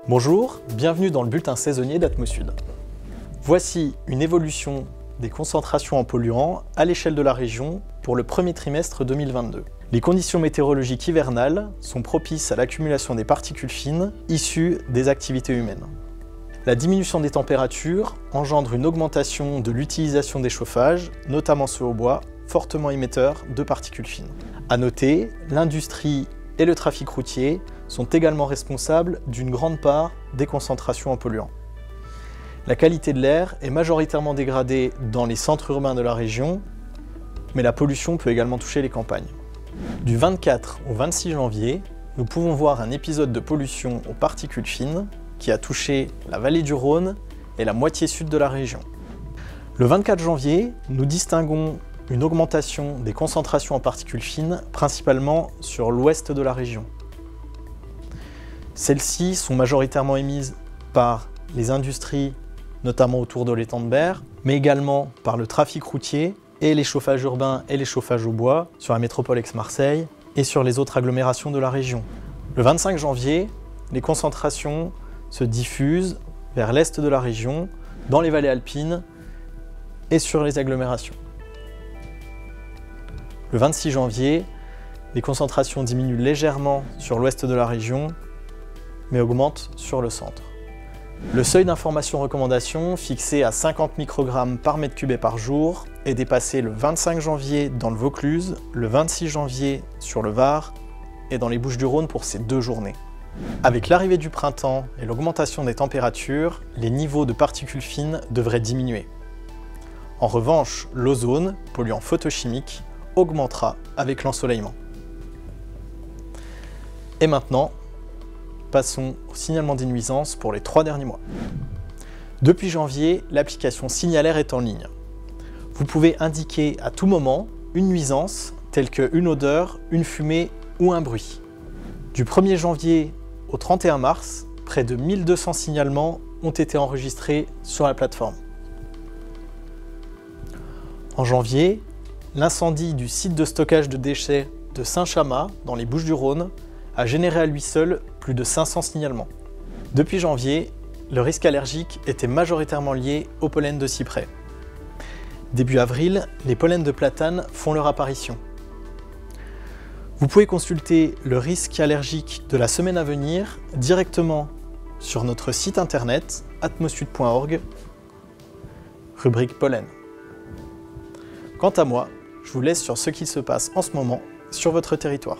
Bonjour, bienvenue dans le bulletin saisonnier d'Atmosud. Voici une évolution des concentrations en polluants à l'échelle de la région pour le premier trimestre 2022. Les conditions météorologiques hivernales sont propices à l'accumulation des particules fines issues des activités humaines. La diminution des températures engendre une augmentation de l'utilisation des chauffages, notamment ceux au bois, fortement émetteurs de particules fines. À noter, l'industrie et le trafic routier sont également responsables d'une grande part des concentrations en polluants. La qualité de l'air est majoritairement dégradée dans les centres urbains de la région, mais la pollution peut également toucher les campagnes. Du 24 au 26 janvier, nous pouvons voir un épisode de pollution aux particules fines qui a touché la vallée du Rhône et la moitié sud de la région. Le 24 janvier, nous distinguons une augmentation des concentrations en particules fines, principalement sur l'ouest de la région. Celles-ci sont majoritairement émises par les industries, notamment autour de l'étang de Berre, mais également par le trafic routier et les chauffages urbains et les chauffages au bois sur la métropole Aix-Marseille et sur les autres agglomérations de la région. Le 25 janvier, les concentrations se diffusent vers l'est de la région, dans les vallées alpines et sur les agglomérations. Le 26 janvier, les concentrations diminuent légèrement sur l'ouest de la région, mais augmentent sur le centre. Le seuil d'information-recommandation, fixé à 50 microgrammes par mètre cube et par jour, est dépassé le 25 janvier dans le Vaucluse, le 26 janvier sur le Var et dans les Bouches-du-Rhône pour ces 2 journées. Avec l'arrivée du printemps et l'augmentation des températures, les niveaux de particules fines devraient diminuer. En revanche, l'ozone, polluant photochimique, augmentera avec l'ensoleillement. Et maintenant, passons au signalement des nuisances pour les 3 derniers mois. Depuis janvier, l'application Signalair est en ligne. Vous pouvez indiquer à tout moment une nuisance telle qu'une odeur, une fumée ou un bruit. Du 1er janvier au 31 mars, près de 1200 signalements ont été enregistrés sur la plateforme. En janvier, l'incendie du site de stockage de déchets de Saint-Chamas, dans les Bouches-du-Rhône, a généré à lui seul plus de 500 signalements. Depuis janvier, le risque allergique était majoritairement lié au pollen de cyprès. Début avril, les pollens de platane font leur apparition. Vous pouvez consulter le risque allergique de la semaine à venir directement sur notre site internet atmosud.org, rubrique pollen. Quant à moi, je vous laisse sur ce qui se passe en ce moment sur votre territoire.